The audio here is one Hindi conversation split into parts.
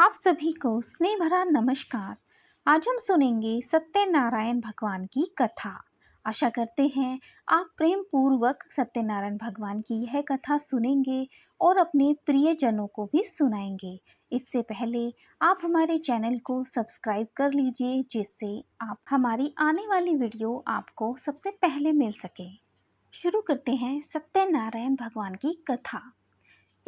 आप सभी को स्नेह भरा नमस्कार। आज हम सुनेंगे सत्यनारायण भगवान की कथा। आशा करते हैं आप प्रेम पूर्वक सत्यनारायण भगवान की यह कथा सुनेंगे और अपने प्रियजनों को भी सुनाएंगे। इससे पहले आप हमारे चैनल को सब्सक्राइब कर लीजिए, जिससे आप हमारी आने वाली वीडियो आपको सबसे पहले मिल सके। शुरू करते हैं सत्यनारायण भगवान की कथा।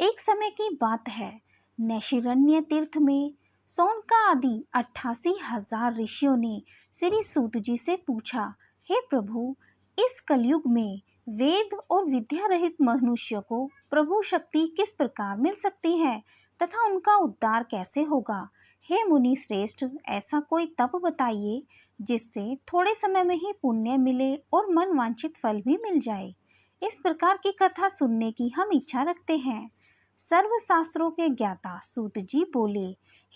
एक समय की बात है, नैशिरण्य तीर्थ में सौनका आदि 88,000 ऋषियों ने श्री सूत जी से पूछा, हे प्रभु, इस कलयुग में वेद और विद्या रहित मनुष्य को प्रभु शक्ति किस प्रकार मिल सकती है तथा उनका उद्धार कैसे होगा। हे मुनि श्रेष्ठ, ऐसा कोई तप बताइए जिससे थोड़े समय में ही पुण्य मिले और मन वांछित फल भी मिल जाए। इस प्रकार की कथा सुनने की हम इच्छा रखते हैं। सर्व शास्त्रों के ज्ञाता सूत जी बोले,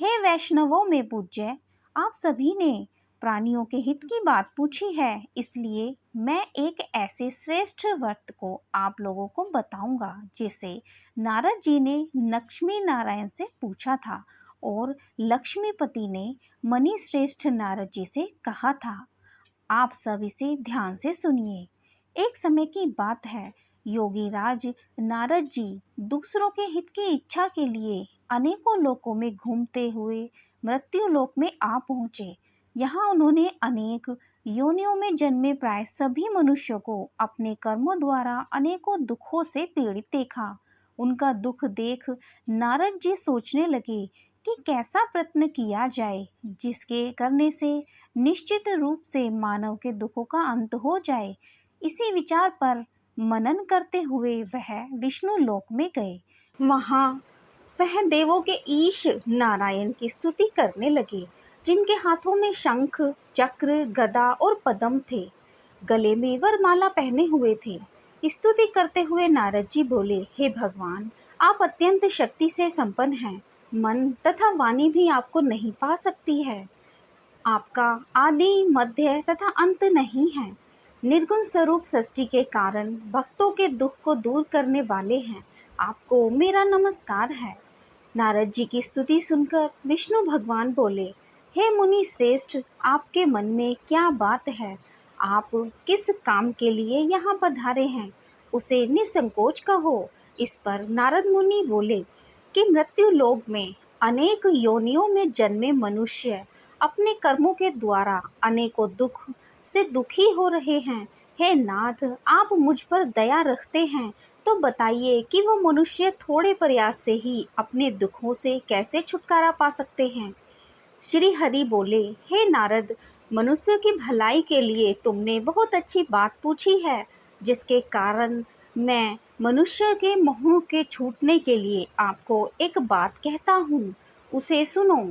हे वैष्णवों में पूज्य, आप सभी ने प्राणियों के हित की बात पूछी है, इसलिए मैं एक ऐसे श्रेष्ठ व्रत को आप लोगों को बताऊंगा जिसे नारद जी ने लक्ष्मी नारायण से पूछा था और लक्ष्मीपति ने मणि श्रेष्ठ नारद जी से कहा था। आप सब इसे ध्यान से सुनिए। एक समय की बात है, योगी राज नारद जी दूसरों के हित की इच्छा के लिए अनेकों लोकों में घूमते हुए मृत्यु लोक में आ पहुँचे। यहाँ उन्होंने अनेक योनियों में जन्मे प्राय सभी मनुष्यों को अपने कर्मों द्वारा अनेकों दुखों से पीड़ित देखा। उनका दुख देख नारद जी सोचने लगे कि कैसा प्रयत्न किया जाए जिसके करने से निश्चित रूप से मानव के दुखों का अंत हो जाए। इसी विचार पर मनन करते हुए वह विष्णु लोक में गए। वहाँ वह देवों के ईश नारायण की स्तुति करने लगे, जिनके हाथों में शंख, चक्र, गदा और पद्म थे। गले में वरमाला पहने हुए थे। स्तुति करते हुए नारद जी बोले, हे भगवान, आप अत्यंत शक्ति से संपन्न हैं। मन तथा वाणी भी आपको नहीं पा सकती है। आपका आदि, मध्य तथा अंत नहीं है। निर्गुण स्वरूप सृष्टि के कारण भक्तों के दुख को दूर करने वाले हैं। आपको मेरा नमस्कार है। नारद जी की स्तुति सुनकर विष्णु भगवान बोले, हे मुनि श्रेष्ठ, आपके मन में क्या बात है? आप किस काम के लिए यहाँ पधारे हैं, उसे निसंकोच कहो। इस पर नारद मुनि बोले कि मृत्यु लोक में अनेक योनियों में जन्मे मनुष्य अपने कर्मों के द्वारा अनेकों दुख से दुखी हो रहे हैं। हे नाथ, आप मुझ पर दया रखते हैं तो बताइए कि वो मनुष्य थोड़े प्रयास से ही अपने दुखों से कैसे छुटकारा पा सकते हैं। श्री हरि बोले, हे नारद, मनुष्य की भलाई के लिए तुमने बहुत अच्छी बात पूछी है, जिसके कारण मैं मनुष्य के मोह के छूटने के लिए आपको एक बात कहता हूँ, उसे सुनो।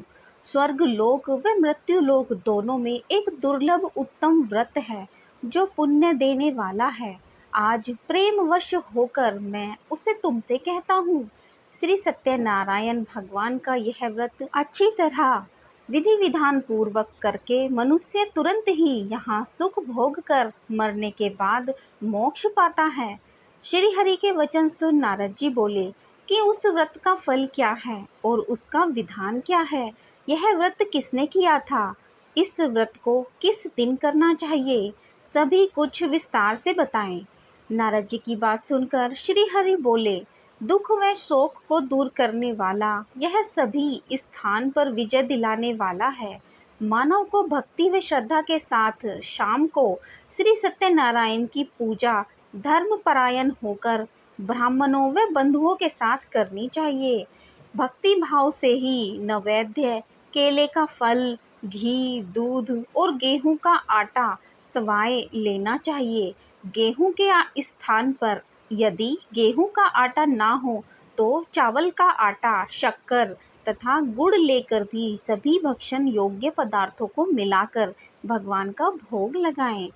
स्वर्ग लोक व मृत्यु लोक दोनों में एक दुर्लभ उत्तम व्रत है जो पुण्य देने वाला है। आज प्रेमवश होकर मैं उसे तुमसे कहता हूँ। श्री सत्यनारायण भगवान का यह व्रत अच्छी तरह विधि विधान पूर्वक करके मनुष्य तुरंत ही यहाँ सुख भोग कर मरने के बाद मोक्ष पाता है। श्री हरि के वचन सुन नारद जी बोले कि उस व्रत का फल क्या है और उसका विधान क्या है। यह व्रत किसने किया था? इस व्रत को किस दिन करना चाहिए? सभी कुछ विस्तार से बताएं। नारद जी की बात सुनकर श्री हरि बोले, दुख व शोक को दूर करने वाला यह सभी स्थान पर विजय दिलाने वाला है। मानव को भक्ति व श्रद्धा के साथ शाम को श्री सत्यनारायण की पूजा धर्मपरायण होकर ब्राह्मणों व बंधुओं के साथ करनी चाहिए। भक्ति भाव से ही नैवेद्य, केले का फल, घी, दूध और गेहूं का आटा सवाए लेना चाहिए। गेहूं के स्थान पर यदि गेहूं का आटा ना हो तो चावल का आटा, शक्कर तथा गुड़ लेकर भी सभी भक्षण योग्य पदार्थों को मिलाकर भगवान का भोग लगाएं।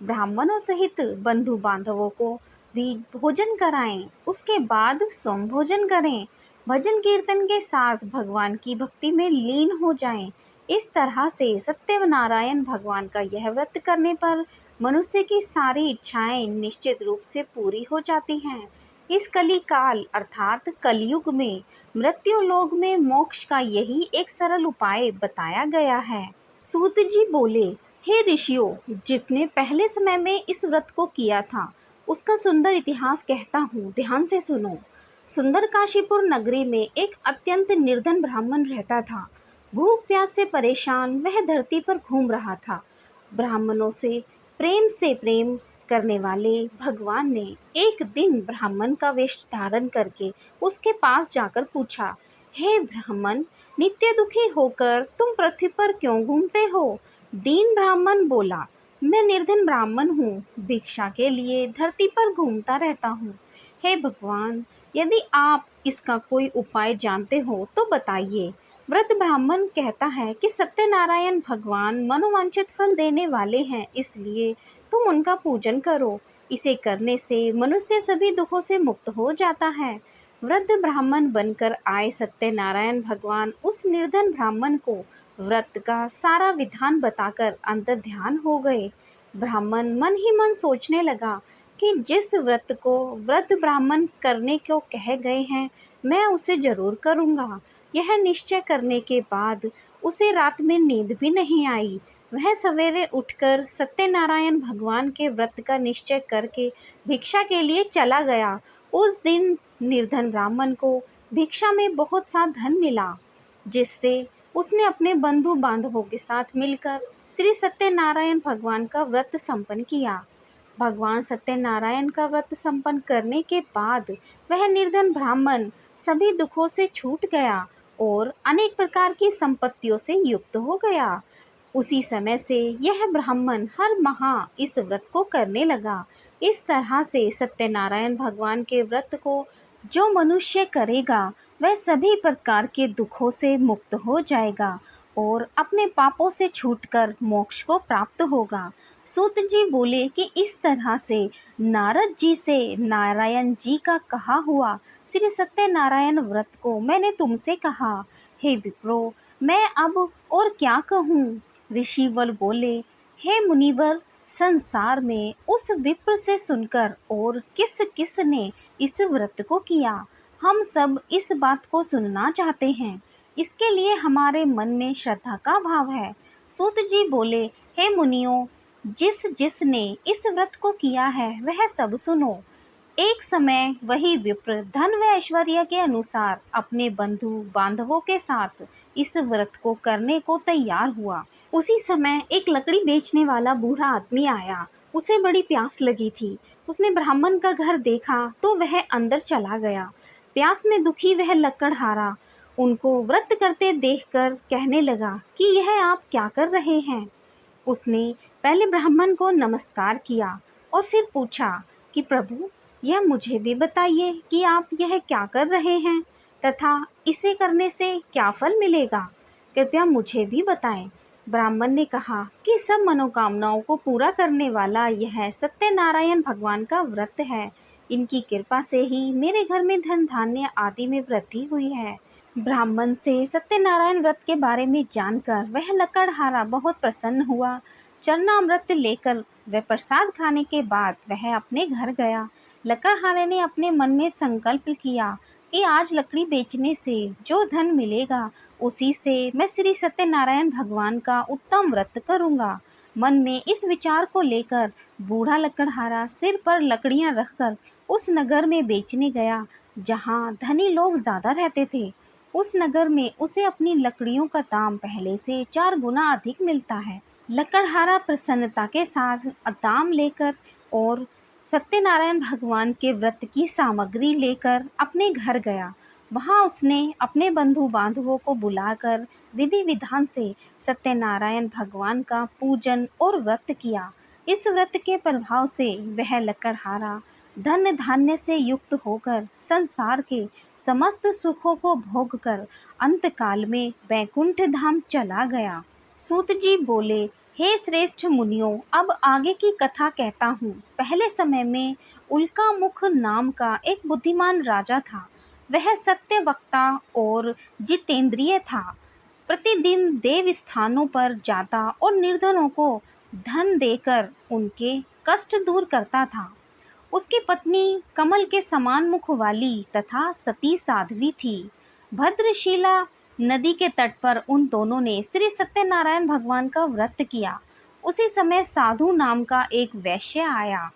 ब्राह्मणों सहित बंधु बांधवों को भी भोजन कराएं। उसके बाद सोम भोजन करें। भजन कीर्तन के साथ भगवान की भक्ति में लीन हो जाएं। इस तरह से सत्यनारायण भगवान का यह व्रत करने पर मनुष्य की सारी इच्छाएं निश्चित रूप से पूरी हो जाती हैं। इस कली काल अर्थात कलयुग में मृत्यु लोक में मोक्ष का यही एक सरल उपाय बताया गया है। सूत जी बोले, हे ऋषियों, जिसने पहले समय में इस व्रत को किया था उसका सुंदर इतिहास कहता हूँ, ध्यान से सुनो। सुंदर काशीपुर नगरी में एक अत्यंत निर्धन ब्राह्मण रहता था। भूख प्यास से परेशान वह धरती पर घूम रहा था। ब्राह्मणों से प्रेम करने वाले भगवान ने एक दिन ब्राह्मण का वेश धारण करके उसके पास जाकर पूछा, हे ब्राह्मण, नित्य दुखी होकर तुम पृथ्वी पर क्यों घूमते हो? दीन ब्राह्मण बोला, मैं निर्धन ब्राह्मण हूँ, भिक्षा के लिए धरती पर घूमता रहता हूँ। हे भगवान, यदि आप इसका कोई उपाय जानते हो तो बताइए। व्रत ब्राह्मण कहता है कि सत्यनारायण भगवान मनोवांछित फल देने वाले हैं, इसलिए तुम उनका पूजन करो। इसे करने से मनुष्य सभी दुखों से मुक्त हो जाता है। वृद्ध ब्राह्मण बनकर आए सत्यनारायण भगवान उस निर्धन ब्राह्मण को व्रत का सारा विधान बताकर अंतर ध्यान हो गए। ब्राह्मण मन ही मन सोचने लगा कि जिस व्रत को वृद्ध ब्राह्मण करने को कह गए हैं, मैं उसे जरूर करूँगा। यह निश्चय करने के बाद उसे रात में नींद भी नहीं आई। वह सवेरे उठकर सत्यनारायण भगवान के व्रत का निश्चय करके भिक्षा के लिए चला गया। उस दिन निर्धन ब्राह्मण को भिक्षा में बहुत सा धन मिला, जिससे उसने अपने बंधु बांधवों के साथ मिलकर श्री सत्यनारायण भगवान का व्रत संपन्न किया। भगवान सत्यनारायण का व्रत संपन्न करने के बाद वह निर्धन ब्राह्मण सभी दुखों से छूट गया और अनेक प्रकार की संपत्तियों से युक्त हो गया। उसी समय से यह ब्राह्मण हर माह इस व्रत को करने लगा। इस तरह से सत्यनारायण भगवान के व्रत को जो मनुष्य करेगा वह सभी प्रकार के दुखों से मुक्त हो जाएगा और अपने पापों से छूटकर मोक्ष को प्राप्त होगा। सूत जी बोले कि इस तरह से नारद जी से नारायण जी का कहा हुआ श्री सत्यनारायण व्रत को मैंने तुमसे कहा। हे विप्रो, मैं अब और क्या कहूँ? ऋषिवर बोले, हे मुनिवर, संसार में उस विप्र से सुनकर और किस किस ने इस व्रत को किया, हम सब इस बात को सुनना चाहते हैं। इसके लिए हमारे मन में श्रद्धा का भाव है। सूत जी बोले, हे मुनियों, जिस जिसने इस व्रत को किया है वह सब सुनो। एक समय वही विप्र धन व ऐश्वर्य के अनुसार अपने बंधु बांधवों के साथ इस व्रत को करने को तैयार हुआ। उसी समय एक लकड़ी बेचने वाला बूढ़ा आदमी आया। उसे बड़ी प्यास लगी थी। उसने ब्राह्मण का घर देखा तो वह अंदर चला गया। प्यास में दुखी वह लकड़हारा उनको व्रत करते देखकर कहने लगा कि यह आप क्या कर रहे हैं। उसने पहले ब्राह्मण को नमस्कार किया और फिर पूछा कि प्रभु, यह मुझे भी बताइए कि आप यह क्या कर रहे हैं तथा इसे करने से क्या फल मिलेगा, कृपया मुझे भी बताएं। ब्राह्मण ने कहा कि सब मनोकामनाओं को पूरा करने वाला यह सत्यनारायण भगवान का व्रत है। इनकी कृपा से ही मेरे घर में धन धान्य आदि में वृद्धि हुई है। ब्राह्मण से सत्यनारायण व्रत के बारे में जानकर वह लकड़हारा बहुत प्रसन्न हुआ। चरणामृत लेकर वह प्रसाद खाने के बाद वह अपने घर गया। लकड़हारे ने अपने मन में संकल्प किया कि आज लकड़ी बेचने से जो धन मिलेगा उसी से मैं श्री सत्यनारायण भगवान का उत्तम व्रत करूंगा। मन में इस विचार को लेकर बूढ़ा लकड़हारा सिर पर लकड़ियां रखकर उस नगर में बेचने गया जहां धनी लोग ज्यादा रहते थे। उस नगर में उसे अपनी लकड़ियों का दाम पहले से 4 गुना अधिक मिलता है। लकड़हारा प्रसन्नता के साथ दाम लेकर और सत्यनारायण भगवान के व्रत की सामग्री लेकर अपने घर गया। वहां उसने अपने बंधु बांधवों को बुलाकर विधि विधान से सत्यनारायण भगवान का पूजन और व्रत किया। इस व्रत के प्रभाव से वह लकड़हारा धन धान्य से युक्त होकर संसार के समस्त सुखों को भोगकर अंतकाल में वैकुंठ धाम चला गया। सूत जी बोले, हे श्रेष्ठ मुनियों, अब आगे की कथा कहता हूँ। पहले समय में उल्कामुख नाम का एक बुद्धिमान राजा था। वह सत्यवक्ता और जितेंद्रिय था। प्रतिदिन देव स्थानों पर जाता और निर्धनों को धन देकर उनके कष्ट दूर करता था। उसकी पत्नी कमल के समान मुख वाली तथा सती साध्वी थी। भद्रशिला नदी के तट पर उन दोनों ने श्री सत्यनारायण भगवान का व्रत किया। उसी समय साधु नाम का एक वैश्य आया।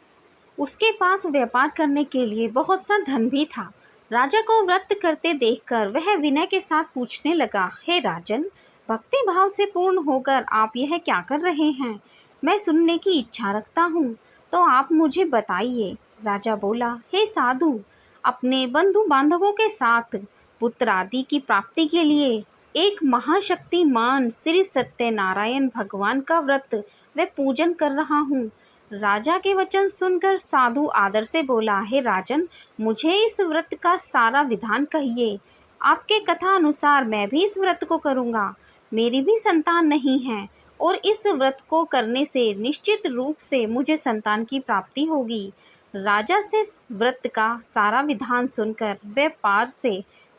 उसके पास व्यापार करने के लिए बहुत सा धन भी था। राजा को व्रत करते देखकर वह विनय के साथ पूछने लगा, हे राजन, भक्ति भाव से पूर्ण होकर आप यह क्या कर रहे हैं? मैं सुनने की इच्छा रखता हूँ, तो आप मुझे बताइए। राजा बोला, हे साधु, अपने बंधु बांधवों के साथ पुत्र आदि की प्राप्ति के लिए एक महाशक्तिमान श्री सत्यनारायण भगवान का व्रत व पूजन कर रहा हूँ। राजा के वचन सुनकर साधु आदर से बोला, हे राजन, मुझे इस व्रत का सारा विधान कहिए। आपके कथा अनुसार मैं भी इस व्रत को करूँगा। मेरी भी संतान नहीं है और इस व्रत को करने से निश्चित रूप से मुझे संतान की प्राप्ति होगी। राजा से व्रत का सारा विधान सुनकर व्यापार से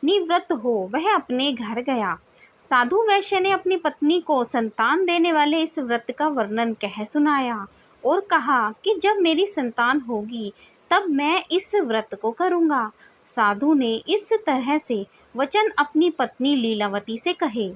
निवृत्त हो वह अपने घर गया। साधु वैश्य ने अपनी पत्नी को संतान देने वाले इस व्रत का वर्णन कह सुनाया और कहा कि जब मेरी संतान होगी तब मैं इस व्रत को करूँगा। साधु ने इस तरह से वचन अपनी पत्नी लीलावती से कहे।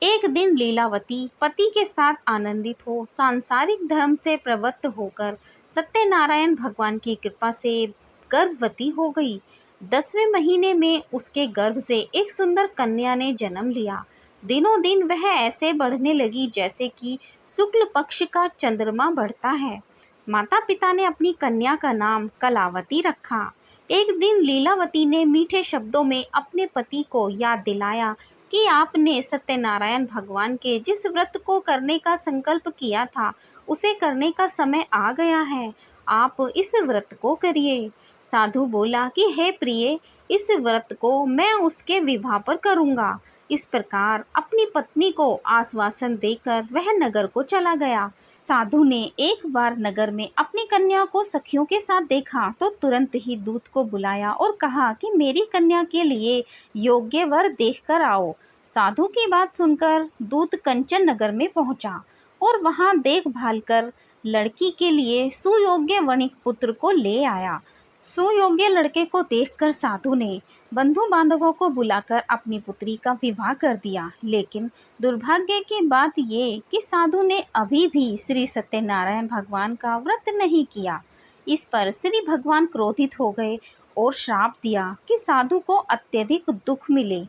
एक दिन लीलावती पति के साथ आनंदित हो सांसारिक धर्म से प्रवृत्त होकर सत्यनारायण भगवान की कृपा से गर्भवती हो गई। 10वें महीने में उसके गर्भ से एक सुंदर कन्या ने जन्म लिया। दिनों दिन वह ऐसे बढ़ने लगी जैसे कि शुक्ल पक्ष का चंद्रमा बढ़ता है। माता पिता ने अपनी कन्या का नाम कलावती रखा। एक दिन लीलावती ने मीठे शब्दों में अपने पति को याद दिलाया कि आपने सत्यनारायण भगवान के जिस व्रत को करने का संकल्प किया था उसे करने का समय आ गया है। आप इस व्रत को करिए। साधु बोला कि हे प्रिय, इस व्रत को मैं उसके विवाह पर करूँगा। इस प्रकार अपनी पत्नी को आश्वासन देकर वह नगर को चला गया। साधु ने एक बार नगर में अपनी कन्या को सखियों के साथ देखा तो तुरंत ही दूत को बुलाया और कहा कि मेरी कन्या के लिए योग्य वर देखकर आओ। साधु की बात सुनकर दूत कंचन नगर में पहुंचा और वहां देखभाल कर लड़की के लिए सुयोग्य वणिक पुत्र को ले आया। सुयोग्य लड़के को देखकर साधु ने बंधु बांधवों को बुलाकर अपनी पुत्री का विवाह कर दिया। लेकिन दुर्भाग्य की बात ये कि साधु ने अभी भी श्री सत्यनारायण भगवान का व्रत नहीं किया। इस पर श्री भगवान क्रोधित हो गए और श्राप दिया कि साधु को अत्यधिक दुख मिले।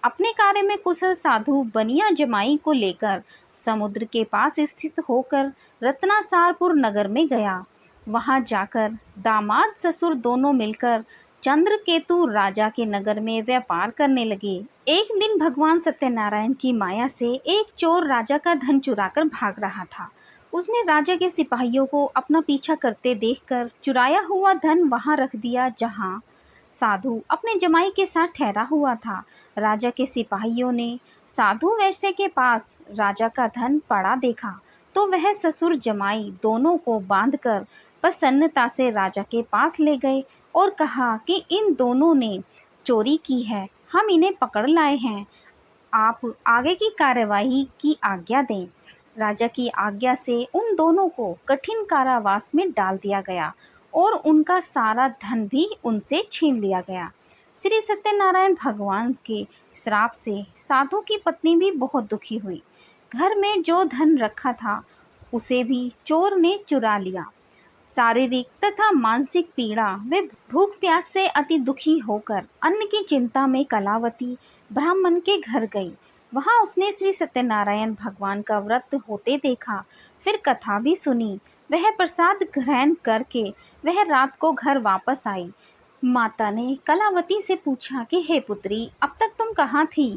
अपने कार्य में कुशल साधु बनिया जमाई को लेकर समुद्र के पास स्थित होकर रत्नासारपुर नगर में गया। वहां जाकर दामाद ससुर दोनों मिलकर चंद्रकेतु राजा के नगर में व्यापार करने लगे। एक दिन भगवान सत्यनारायण की माया से एक चोर राजा का धन चुराकर भाग रहा था। उसने राजा के सिपाहियों को अपना पीछा करते देखकर चुराया हुआ धन वहां रख दिया जहां साधु अपने जमाई के साथ ठहरा हुआ था। राजा के सिपाहियों ने साधु वैश्य के पास राजा का धन पड़ा देखा तो वह ससुर जमाई दोनों को बांधकर प्रसन्नता से राजा के पास ले गए और कहा कि इन दोनों ने चोरी की है, हम इन्हें पकड़ लाए हैं। आप आगे की कार्यवाही की आज्ञा दें। राजा की आज्ञा से उन दोनों को कठिन कारावास में डाल दिया गया और उनका सारा धन भी उनसे छीन लिया गया। श्री सत्यनारायण भगवान के श्राप से साधु की पत्नी भी बहुत दुखी हुई। घर में जो धन रखा था उसे भी चोर ने चुरा लिया। शारीरिक तथा मानसिक पीड़ा व भूख प्यास से अति दुखी होकर अन्न की चिंता में कलावती ब्राह्मण के घर गई। वहां उसने श्री सत्यनारायण भगवान का व्रत होते देखा, फिर कथा भी सुनी। वह प्रसाद ग्रहण करके वह रात को घर वापस आई। माता ने कलावती से पूछा कि हे पुत्री, अब तक तुम कहाँ थी?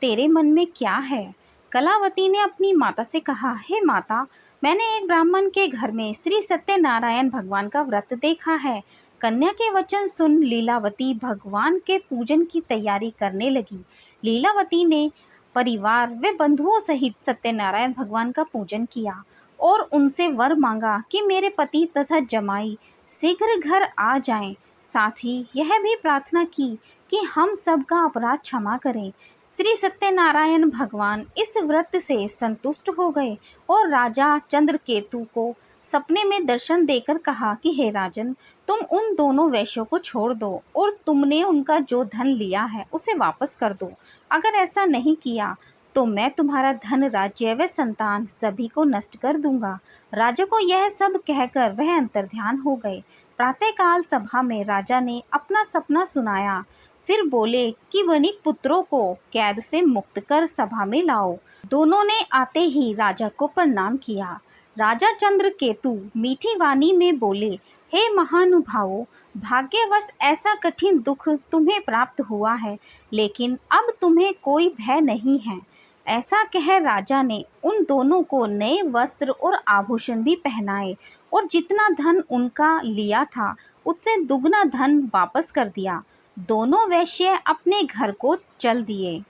तेरे मन में क्या है? कलावती ने अपनी माता से कहा, हे माता, मैंने एक ब्राह्मण के घर में श्री सत्यनारायण भगवान का व्रत देखा है। कन्या के वचन सुन लीलावती भगवान के पूजन की तैयारी करने लगी। लीलावती ने परिवार व बंधुओं सहित सत्यनारायण भगवान का पूजन किया और उनसे वर मांगा कि मेरे पति तथा जमाई शीघ्र घर आ जाएं। साथ ही यह भी प्रार्थना की कि हम सबका अपराध क्षमा करें। श्री सत्यनारायण भगवान इस व्रत से संतुष्ट हो गए और राजा चंद्रकेतु को सपने में दर्शन देकर कहा कि हे राजन, तुम उन दोनों वैश्यों को छोड़ दो और तुमने उनका जो धन लिया है उसे वापस कर दो। अगर ऐसा नहीं किया तो मैं तुम्हारा धन, राज्य व संतान सभी को नष्ट कर दूंगा। राजा को यह सब कहकर वह अंतर्ध्यान हो गए। प्रातःकाल सभा में राजा ने अपना सपना सुनाया। फिर बोले कि वणिक पुत्रों को कैद से मुक्त कर सभा में लाओ। दोनों ने आते ही राजा को प्रणाम किया। राजा चंद्रकेतु मीठी वाणी में बोले, हे महानुभावों, भाग्यवश ऐसा कठिन दुख तुम्हें प्राप्त हुआ है, लेकिन अब तुम्हें कोई भय नहीं है। ऐसा कह राजा ने उन दोनों को नए वस्त्र और आभूषण भी पहनाए और जितना धन उनका लिया था उससे दुगना धन वापस कर दिया। दोनों वैश्य अपने घर को चल दिए।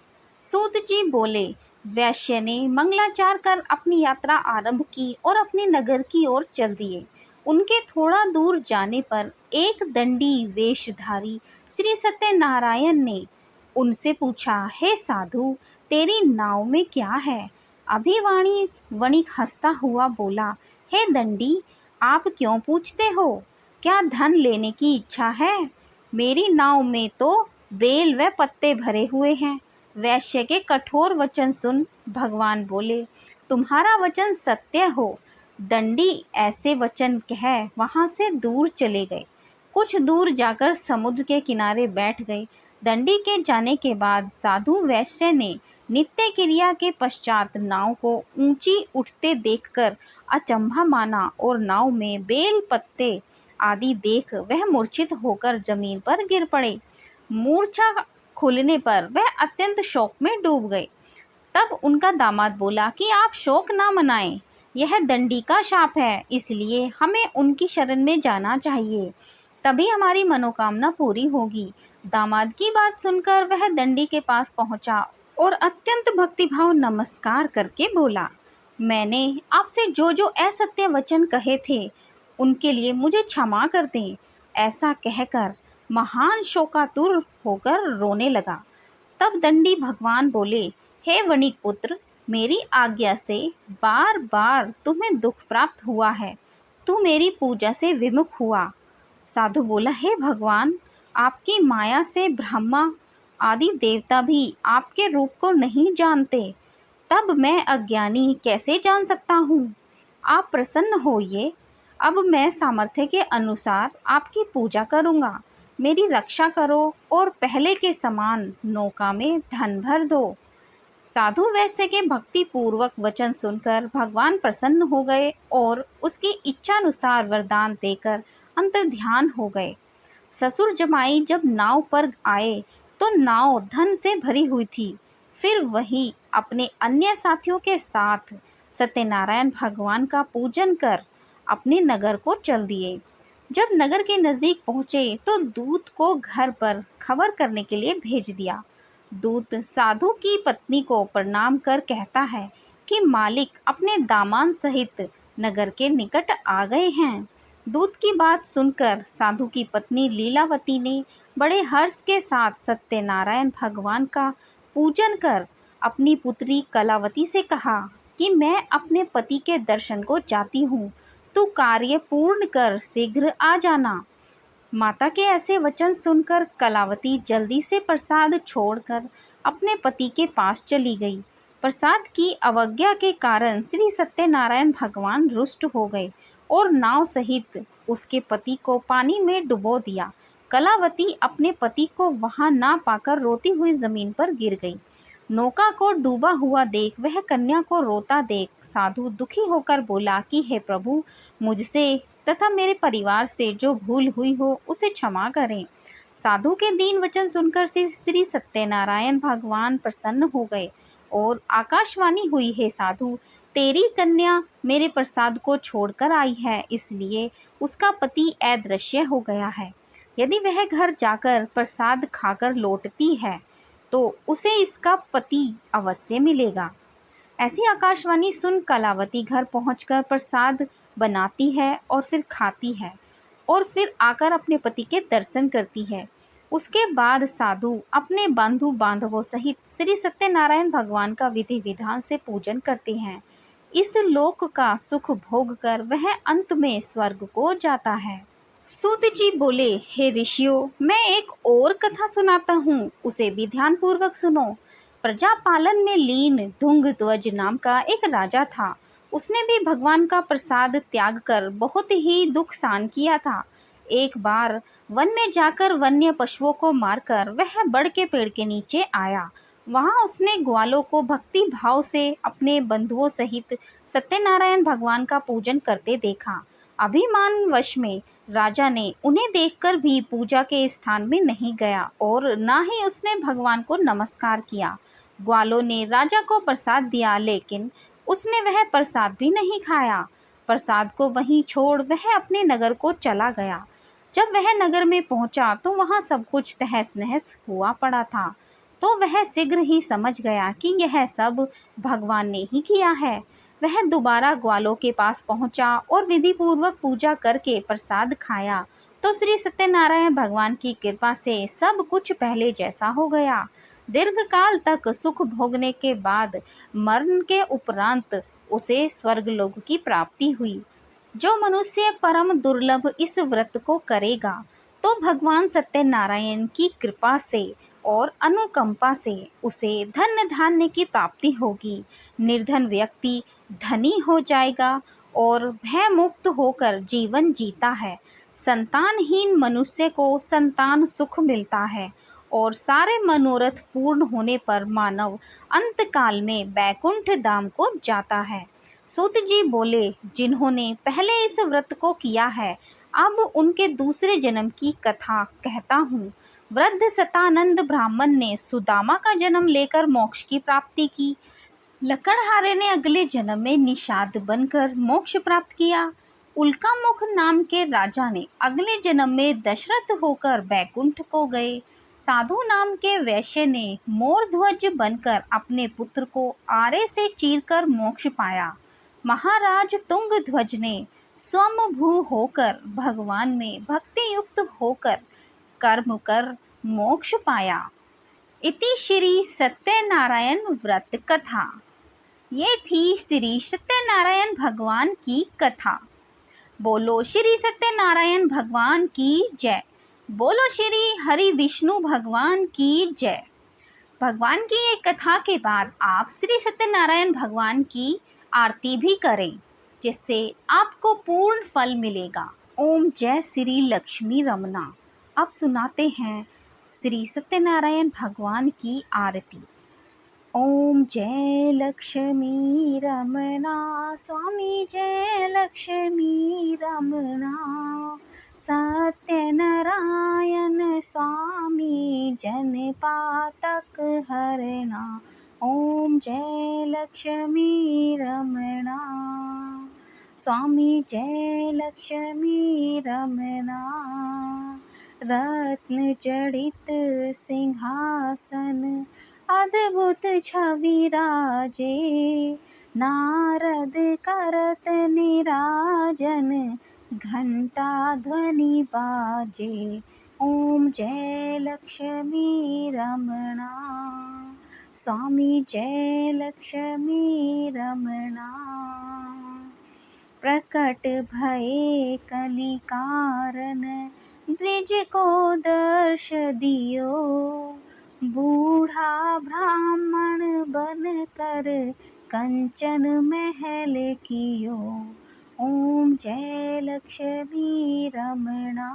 सूत जी बोले, वैश्य ने मंगलाचार कर अपनी यात्रा आरंभ की और अपने नगर की ओर चल दिए। उनके थोड़ा दूर जाने पर एक दंडी वेशधारी श्री सत्यनारायण ने उनसे पूछा, हे साधु, तेरी नाव में क्या है? अभिवाणी वणिक हंसता हुआ बोला, हे दंडी, आप क्यों पूछते हो? क्या धन लेने की इच्छा है? मेरी नाव में तो बेल व पत्ते भरे हुए हैं। वैश्य के कठोर वचन सुन भगवान बोले, तुम्हारा वचन सत्य हो। दंडी ऐसे वचन कह वहां से दूर चले गए। कुछ दूर जाकर समुद्र के किनारे बैठ गए। दंडी के जाने के बाद साधु वैश्य ने नित्य क्रिया के पश्चात नाव को ऊंची उठते देखकर अचंभा माना और नाव में बेल पत्ते आदि देख वह मूर्छित होकर जमीन पर गिर पड़े। मूर्छा खुलने पर वह अत्यंत शोक में डूब गए। तब उनका दामाद बोला कि आप शोक ना मनाएं, यह दंडी का शाप है, इसलिए हमें उनकी शरण में जाना चाहिए, तभी हमारी मनोकामना पूरी होगी। दामाद की बात सुनकर वह दंडी के पास पहुंचा और अत्यंत भक्तिभाव नमस्कार करके बोला, मैंने आपसे जो जो असत्य वचन कहे थे उनके लिए मुझे क्षमा कर दें। ऐसा कहकर महान शोकातुर होकर रोने लगा। तब दंडी भगवान बोले, हे वणिक पुत्र, मेरी आज्ञा से बार बार तुम्हें दुख प्राप्त हुआ है। तू मेरी पूजा से विमुख हुआ। साधु बोला, हे भगवान, आपकी माया से ब्रह्मा आदि देवता भी आपके रूप को नहीं जानते, तब मैं अज्ञानी कैसे जान सकता हूँ? आप प्रसन्न होइए। अब मैं सामर्थ्य के अनुसार आपकी पूजा करूँगा। मेरी रक्षा करो और पहले के समान नौका में धन भर दो। साधु वैश्य के भक्ति पूर्वक वचन सुनकर भगवान प्रसन्न हो गए और उसकी इच्छानुसार वरदान देकर अंतर्ध्यान हो गए। ससुर जमाई जब नाव पर आए तो नाव धन से भरी हुई थी। फिर वही अपने अन्य साथियों के साथ सत्यनारायण भगवान का पूजन कर अपने नगर को चल दिए। जब नगर के नज़दीक पहुँचे तो दूत को घर पर खबर करने के लिए भेज दिया। दूत साधु की पत्नी को प्रणाम कर कहता है कि मालिक अपने दामाद सहित नगर के निकट आ गए हैं। दूत की बात सुनकर साधु की पत्नी लीलावती ने बड़े हर्ष के साथ सत्यनारायण भगवान का पूजन कर अपनी पुत्री कलावती से कहा कि मैं अपने पति के दर्शन को जाती हूँ, तू कार्य पूर्ण कर शीघ्र आ जाना। माता के ऐसे वचन सुनकर कलावती जल्दी से प्रसाद छोड़कर अपने पति के पास चली गई। प्रसाद की अवज्ञा के कारण श्री सत्यनारायण भगवान रुष्ट हो गए और नाव सहित उसके पति को पानी में डुबो दिया। कलावती अपने पति को वहां ना पाकर रोती हुई जमीन पर गिर गई। नौका को डूबा हुआ देख वह कन्या को रोता देख साधु दुखी होकर बोला कि हे प्रभु, मुझसे तथा मेरे परिवार से जो भूल हुई हो उसे क्षमा करें। साधु के दीन वचन सुनकर श्री सत्यनारायण भगवान प्रसन्न हो गए और आकाशवाणी हुई, हे साधु, तेरी कन्या मेरे प्रसाद को छोड़कर आई है, इसलिए उसका पति अदृश्य हो गया है। यदि वह घर जाकर प्रसाद खाकर लौटती है तो उसे इसका पति अवश्य मिलेगा। ऐसी आकाशवाणी सुन कलावती घर पहुंचकर प्रसाद बनाती है और फिर खाती है और फिर आकर अपने पति के दर्शन करती है। उसके बाद साधु अपने बंधु बांधवों सहित श्री सत्यनारायण भगवान का विधि विधान से पूजन करते हैं। इस लोक का सुख भोग कर वह अंत में स्वर्ग को जाता है। सूत जी बोले, हे ऋषियों, मैं एक और कथा सुनाता हूँ, उसे भी ध्यान पूर्वक सुनो। प्रजा पालन में लीन धुंधध्वज नाम का एक राजा था। उसने भी भगवान का प्रसाद त्याग कर बहुत ही दुख सहन किया था। एक बार वन में जाकर वन्य पशुओं को मारकर वह बड़ के पेड़ के नीचे आया। वहां उसने ग्वालों को भक्ति भाव से अपने बंधुओं सहित सत्यनारायण भगवान का पूजन करते देखा। अभिमान वश में राजा ने उन्हें देखकर भी पूजा के स्थान में नहीं गया और ना ही उसने भगवान को नमस्कार किया। ग्वालों ने राजा को प्रसाद दिया, लेकिन उसने वह प्रसाद भी नहीं खाया। प्रसाद को वहीं छोड़ वह अपने नगर को चला गया। जब वह नगर में पहुंचा तो वहां सब कुछ तहस नहस हुआ पड़ा था। तो वह शीघ्र ही समझ गया कि यह सब भगवान ने ही किया है। वह दोबारा ग्वालों के पास पहुंचा और विधि पूर्वक पूजा करके प्रसाद खाया तो श्री सत्यनारायण भगवान की कृपा से सब कुछ पहले जैसा हो गया। दीर्घ काल तक सुख भोगने के बाद मरण के उपरांत उसे स्वर्गलोक की प्राप्ति हुई। जो मनुष्य परम दुर्लभ इस व्रत को करेगा तो भगवान सत्यनारायण की कृपा से और अनुकंपा से उसे धन धान्य की प्राप्ति होगी। निर्धन व्यक्ति धनी हो जाएगा और भय मुक्त होकर जीवन जीता है। संतानहीन मनुष्य को संतान सुख मिलता है और सारे मनोरथ पूर्ण होने पर मानव अंत काल में बैकुंठ धाम को जाता है। सूत जी बोले, जिन्होंने पहले इस व्रत को किया है, अब उनके दूसरे जन्म की कथा कहता हूँ। वृद्ध सतानंद ब्राह्मण ने सुदामा का जन्म लेकर मोक्ष की प्राप्ति की। लकड़हारे ने अगले जन्म में निषाद बनकर मोक्ष प्राप्त किया। उल्कामुख नाम के राजा ने अगले जन्म में दशरथ होकर बैकुंठ को गए। साधु नाम के वैश्य ने मोरध्वज बनकर अपने पुत्र को आरे से चीरकर मोक्ष पाया। महाराज तुंगध्वज ने स्वयंभू होकर भगवान में भक्ति युक्त होकर कर्म कर मोक्ष पाया। इति श्री सत्यनारायण व्रत कथा। ये थी श्री सत्यनारायण भगवान की कथा। बोलो श्री सत्यनारायण भगवान की जय। बोलो श्री हरि विष्णु भगवान की जय। भगवान की ये कथा के बाद आप श्री सत्यनारायण भगवान की आरती भी करें, जिससे आपको पूर्ण फल मिलेगा। ओम जय श्री लक्ष्मी रमना। अब सुनाते हैं श्री सत्यनारायण भगवान की आरती। ओम जय लक्ष्मी रमना, स्वामी जय लक्ष्मी रमना। सत्यनारायण स्वामी जन पातक हरना। ओम जय लक्ष्मी रमना, स्वामी जय लक्ष्मी रमना। रत्न जड़ित सिंहासन अद्भुत छवि राजे। नारद करत निराजन घंटा ध्वनि बाजे। ओम जय लक्ष्मी रमना, स्वामी जय लक्ष्मी रमना। प्रकट भये कलि कारण द्विज को दर्श दियो। बूढ़ा ब्राह्मण बन कर कंचन महल कियो। ओम जय लक्ष्मी रमना,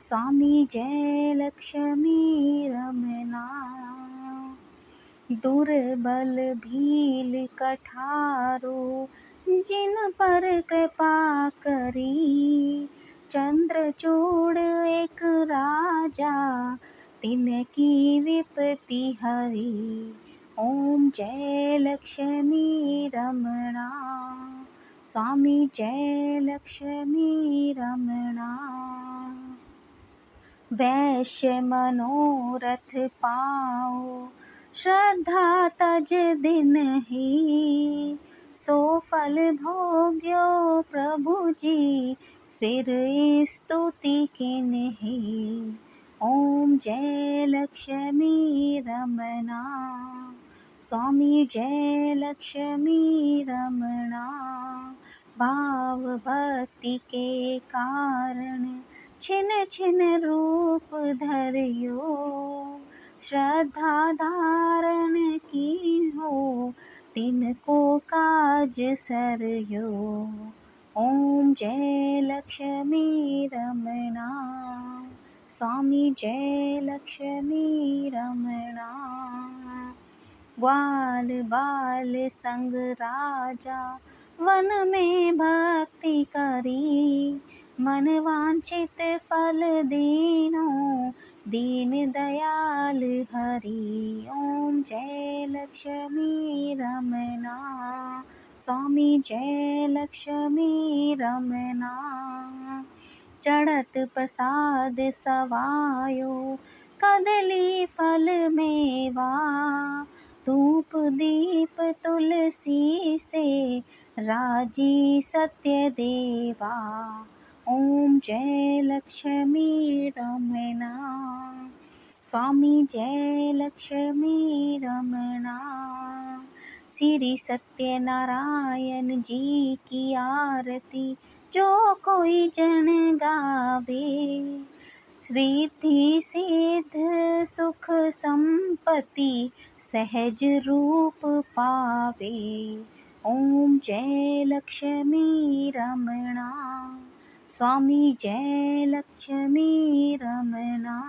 स्वामी जय लक्ष्मी रमना। दुर्बल भील कठारो जिन पर कृपा करी। चंद्रचूड़ एक राजा तिनकी विपत्ति हरी। ओम जय लक्ष्मी रमना, स्वामी जय लक्ष्मी रमना। वैश्य मनोरथ पाओ श्रद्धा तज दिन ही। सो फल भोग्यो प्रभु जी फिर स्तुति किन्ही। ओम जय लक्ष्मी रमना, स्वामी जय लक्ष्मी रमणा। भाव भक्ति के कारण छिन छिन रूप धरियो, श्रद्धा धारण की हो तिनको काज सरयो। ओम जय लक्ष्मी रमणा। स्वामी जय लक्ष्मी रमणा। ग्वाल बाल संग राजा वन में भक्ति करी, मन वांछित फल दीनो दीन दयाल हरि। ओम जय लक्ष्मी रमणा। स्वामी जय लक्ष्मी रमणा। चढ़त प्रसाद सवायो कदली फल मेवा, धूप दीप तुलसी से राजी सत्य देवा। ओम जय लक्ष्मी रमणा। स्वामी जय लक्ष्मी रमणा। श्री सत्यनारायण जी की आरती जो कोई जन गावे, रिद्धि सिद्ध सुख संपत्ति सहज रूप पावे। ओम जय लक्ष्मी रमणा। स्वामी जय लक्ष्मी रमणा।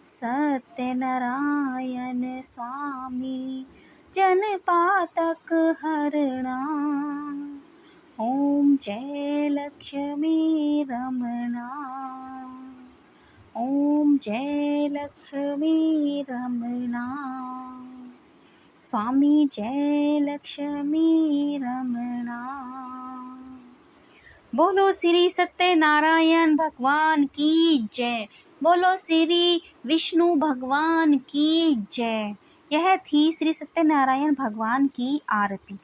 सत्यनारायण स्वामी जन पातक हरणा। ओम जय लक्ष्मी रमणा। ओम जय लक्ष्मी रमणा। स्वामी जय लक्ष्मी रमणा। बोलो श्री सत्यनारायण भगवान की जय। बोलो श्री विष्णु भगवान की जय। यह थी श्री सत्यनारायण भगवान की आरती।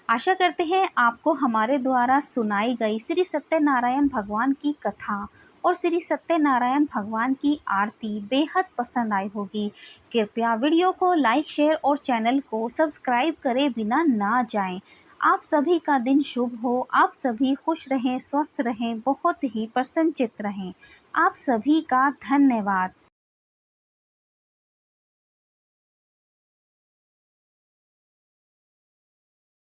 आशा करते हैं आपको हमारे द्वारा सुनाई गई श्री सत्यनारायण भगवान की कथा और श्री सत्यनारायण भगवान की आरती बेहद पसंद आई होगी। कृपया वीडियो को लाइक शेयर और चैनल को सब्सक्राइब करे बिना ना जाएं। आप सभी का दिन शुभ हो। आप सभी खुश रहें, स्वस्थ रहें, बहुत ही प्रसन्नचित्त रहें। आप सभी का धन्यवाद।